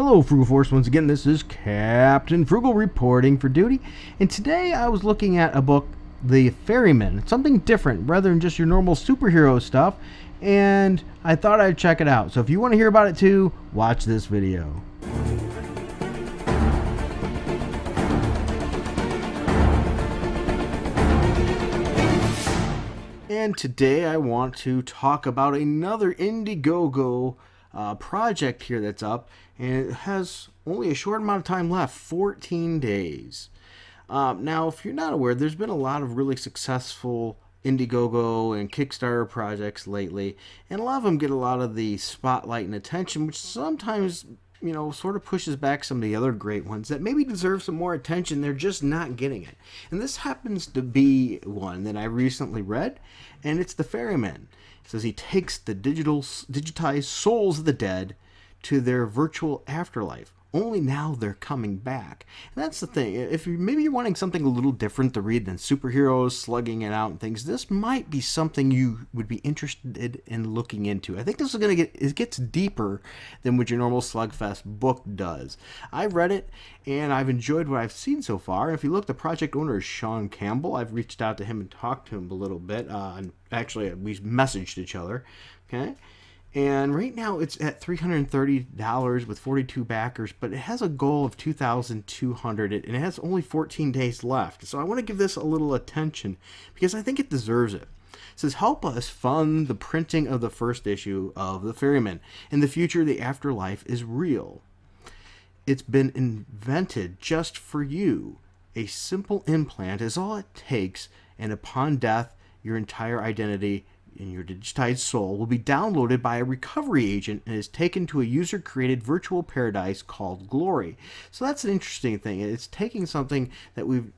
Hello, Frugal Force. Once again, this is Captain Frugal reporting for duty. And today I was looking at a book, The Ferryman. Something different rather than just your normal superhero stuff. And I thought I'd check it out. So if you want to hear about it too, watch this video. And today I want to talk about another Indiegogo project here that's up, and it has only a short amount of time left, 14 days. Now, if you're not aware, there's been a lot of really successful Indiegogo and Kickstarter projects lately, and a lot of them get a lot of the spotlight and attention, which sometimes, sort of pushes back some of the other great ones that maybe deserve some more attention. They're just not getting it. And this happens to be one that I recently read, and it's The Ferryman. It says he takes the digitized souls of the dead to their virtual afterlife. Only now they're coming back. And that's the thing. If maybe you're wanting something a little different to read than superheroes slugging it out and things, this might be something you would be interested in looking into. I think this is it gets deeper than what your normal slugfest book does. I've read it and I've enjoyed what I've seen so far. If you look, the project owner is Sean Campbell. I've reached out to him and talked to him a little bit. And actually, we messaged each other. Okay. And right now it's at $330 with 42 backers, but it has a goal of $2,200 and it has only 14 days left. So I want to give this a little attention because I think it deserves it. It says, help us fund the printing of the first issue of The Ferryman. In the future, the afterlife is real. It's been invented just for you. A simple implant is all it takes, and upon death, your entire identity and your digitized soul will be downloaded by a recovery agent and is taken to a user-created virtual paradise called Glory. So that's an interesting thing. It's taking something that we've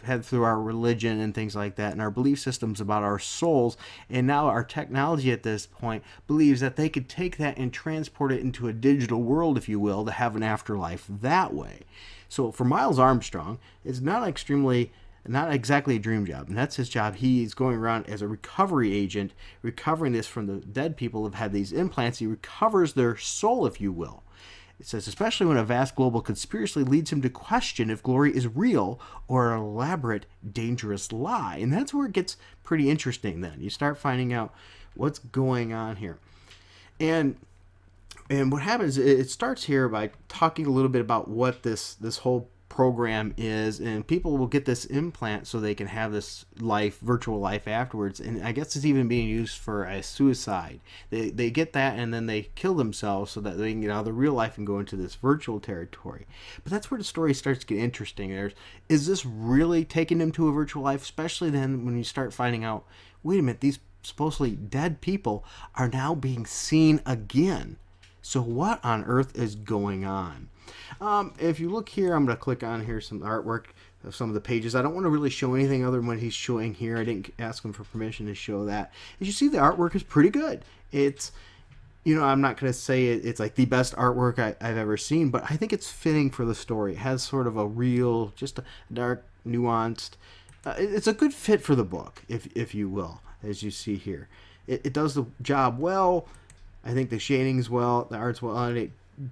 had through our religion and things like that, and our belief systems about our souls, and now our technology at this point believes that they could take that and transport it into a digital world, if you will, to have an afterlife that way. So for Miles Armstrong, it's not exactly a dream job, and that's his job. He's going around as a recovery agent, recovering this from the dead people who've had these implants. He recovers their soul, if you will. It says, especially when a vast global conspiracy leads him to question if glory is real or an elaborate, dangerous lie. And that's where it gets pretty interesting then. You start finding out what's going on here. And what happens, it starts here by talking a little bit about what this whole program is, and people will get this implant so they can have this virtual life afterwards. And I guess it's even being used for a suicide. They get that and then they kill themselves so that they can get out of the real life and go into this virtual territory. But that's where the story starts to get interesting. Is this really taking them to a virtual life? Especially then when you start finding out, wait a minute, these supposedly dead people are now being seen again. So what on earth is going on? If you look here, I'm going to click on here some artwork of some of the pages. I don't want to really show anything other than what he's showing here. I didn't ask him for permission to show that. As you see, the artwork is pretty good. It's, I'm not going to say it's like the best artwork I've ever seen, but I think it's fitting for the story. It has sort of a real, just a dark, nuanced, it's a good fit for the book, if you will, as you see here. It does the job well. I think the shading's well, the art's well, and it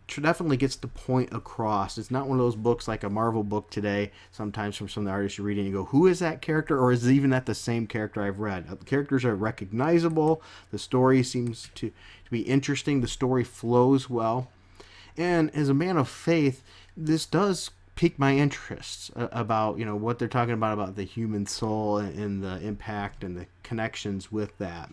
definitely gets the point across. It's not one of those books like a Marvel book today, sometimes from some of the artists you read and you go, who is that character? Or is even that the same character I've read? The characters are recognizable. The story seems to be interesting. The story flows well. And as a man of faith, this does pique my interests about, what they're talking about the human soul and the impact and the connections with that.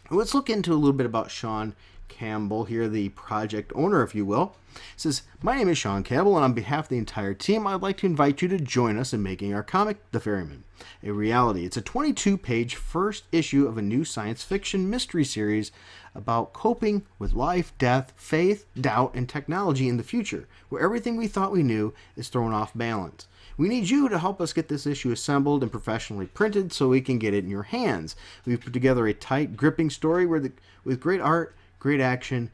Let's look into a little bit about Sean Campbell here, the project owner, if you will. It says, my name is Sean Campbell, and on behalf of the entire team, I'd like to invite you to join us in making our comic, The Ferryman, a reality. It's a 22-page first issue of a new science fiction mystery series about coping with life, death, faith, doubt, and technology in the future, where everything we thought we knew is thrown off balance. We need you to help us get this issue assembled and professionally printed so we can get it in your hands. We've put together a tight, gripping story with great art, great action,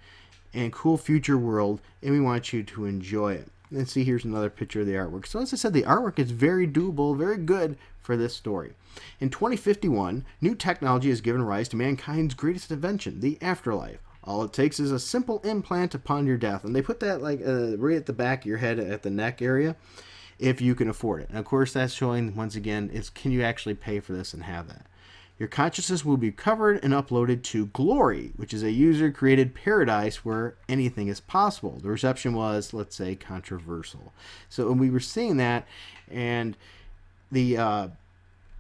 and cool future world, and we want you to enjoy it. And see, here's another picture of the artwork. So as I said, the artwork is very doable, very good for this story. In 2051, new technology has given rise to mankind's greatest invention, the afterlife. All it takes is a simple implant upon your death. And they put that like right at the back of your head at the neck area if you can afford it. And of course, that's showing, once again, is can you actually pay for this and have that? Your consciousness will be covered and uploaded to Glory, which is a user-created paradise where anything is possible. The reception was, let's say, controversial. So when we were seeing that, and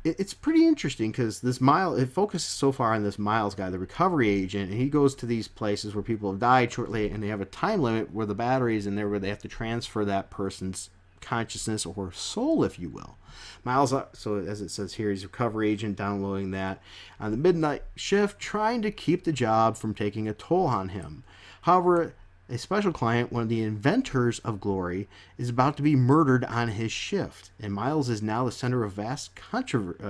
it's pretty interesting because this it focuses so far on this Miles guy, the recovery agent, and he goes to these places where people have died shortly, and they have a time limit where the battery's in there where they have to transfer that person's consciousness or soul, if you will. Miles, so as it says here, he's a recovery agent downloading that on the midnight shift, trying to keep the job from taking a toll on him. However, a special client, one of the inventors of Glory, is about to be murdered on his shift, and Miles is now the center of a vast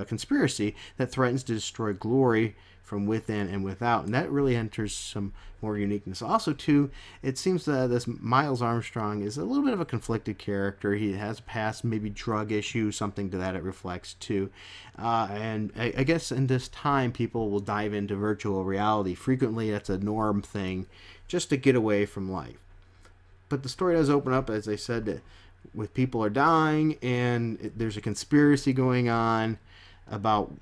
conspiracy that threatens to destroy Glory from within and without, and that really enters some more uniqueness. Also, too, it seems that this Miles Armstrong is a little bit of a conflicted character. He has past maybe drug issues, something to that it reflects too, and I guess in this time people will dive into virtual reality. Frequently, that's a norm thing, just to get away from life. But the story does open up, as I said, with people are dying and there's a conspiracy going on about,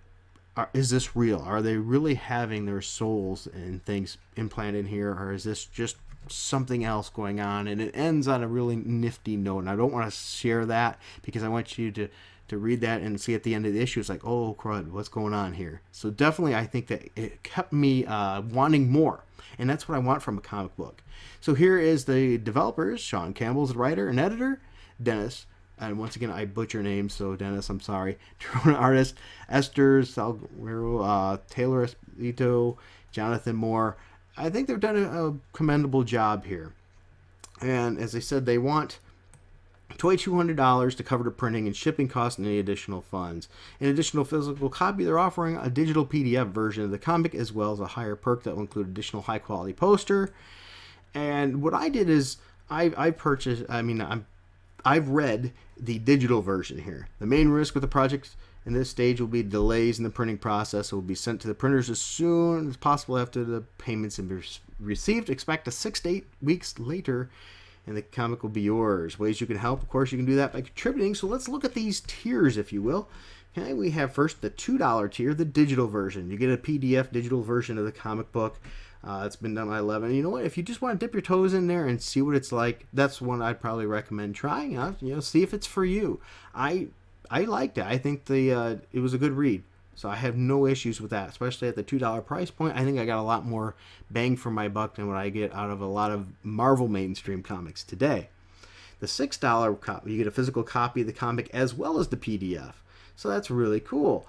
is this real? Are they really having their souls and things implanted here, or is this just something else going on? And it ends on a really nifty note, and I don't want to share that because I want you to read that and see at the end of the issue, it's like, oh crud, what's going on here? So definitely I think that it kept me wanting more, and that's what I want from a comic book. So here is the developers. Sean Campbell's the writer and editor. Dennis, and once again, I butcher names, so Dennis, I'm sorry. Artist, Esther Salguero, Taylor Esposito, Jonathan Moore. I think they've done a commendable job here. And as I said, they want $2,200 to cover the printing and shipping costs and any additional funds. In additional physical copy, they're offering a digital PDF version of the comic, as well as a higher perk that will include additional high-quality poster. And what I did is I purchased, I've read the digital version here. The main risk with the project in this stage will be delays in the printing process. It will be sent to the printers as soon as possible after the payments have been received. Expect 6 to 8 weeks later, and the comic will be yours. Ways you can help, of course, you can do that by contributing. So let's look at these tiers, if you will. Okay, we have first the $2 tier, the digital version. You get a PDF digital version of the comic book. It's been done by 11. You know what? If you just want to dip your toes in there and see what it's like, that's one I'd probably recommend trying out. See if it's for you. I liked it. I think it was a good read. So I have no issues with that, especially at the $2 price point. I think I got a lot more bang for my buck than what I get out of a lot of Marvel mainstream comics today. The $6 copy, you get a physical copy of the comic as well as the PDF. So that's really cool.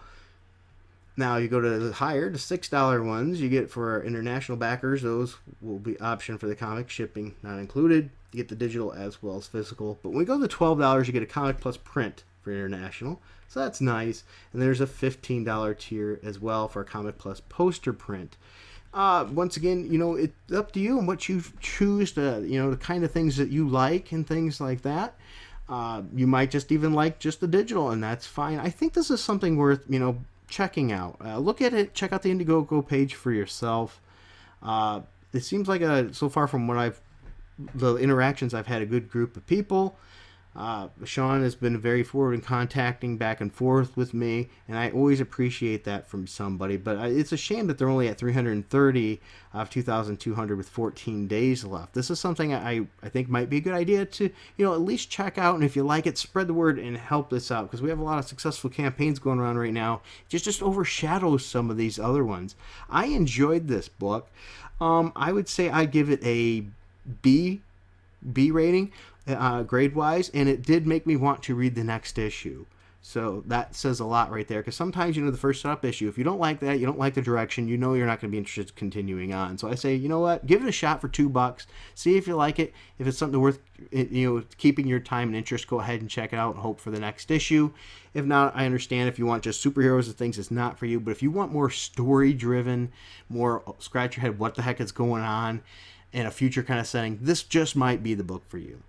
Now you go to the higher, the $6 ones, you get for our international backers, those will be option for the comic, shipping not included. You get the digital as well as physical. But when we go to the $12, you get a comic plus print for international. So that's nice. And there's a $15 tier as well for a comic plus poster print. Once again, it's up to you and what you choose to, the kind of things that you like and things like that. You might just even like just the digital, and that's fine. I think this is something worth, checking out. Look at it. Check out the Indiegogo page for yourself. It seems like so far from the interactions I've had, a good group of people. Sean has been very forward in contacting back and forth with me, and I always appreciate that from somebody. But it's a shame that they're only at 330 of 2,200 with 14 days left. This is something I think might be a good idea to at least check out, and if you like it, spread the word and help this out, because we have a lot of successful campaigns going around right now. It just overshadows some of these other ones. I enjoyed this book. I would say I give it a B rating. Grade-wise, and it did make me want to read the next issue. So that says a lot right there, because sometimes, the first setup issue, if you don't like that, you don't like the direction, you're not going to be interested in continuing on. So I say, you know what, give it a shot for $2. See if you like it. If it's something worth, keeping your time and interest, go ahead and check it out and hope for the next issue. If not, I understand if you want just superheroes and things, it's not for you. But if you want more story-driven, more scratch your head, what the heck is going on in a future kind of setting, this just might be the book for you.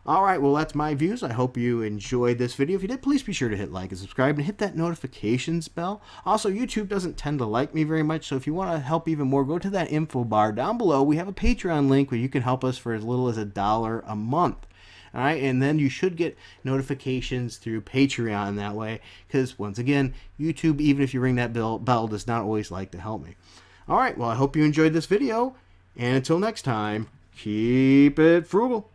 Alright, well that's my views. I hope you enjoyed this video. If you did, please be sure to hit like and subscribe and hit that notifications bell. Also, YouTube doesn't tend to like me very much, so if you want to help even more, go to that info bar down below. We have a Patreon link where you can help us for as little as $1 a month. Alright, and then you should get notifications through Patreon that way, because once again, YouTube, even if you ring that bell, does not always like to help me. Alright, well I hope you enjoyed this video, and until next time, keep it frugal.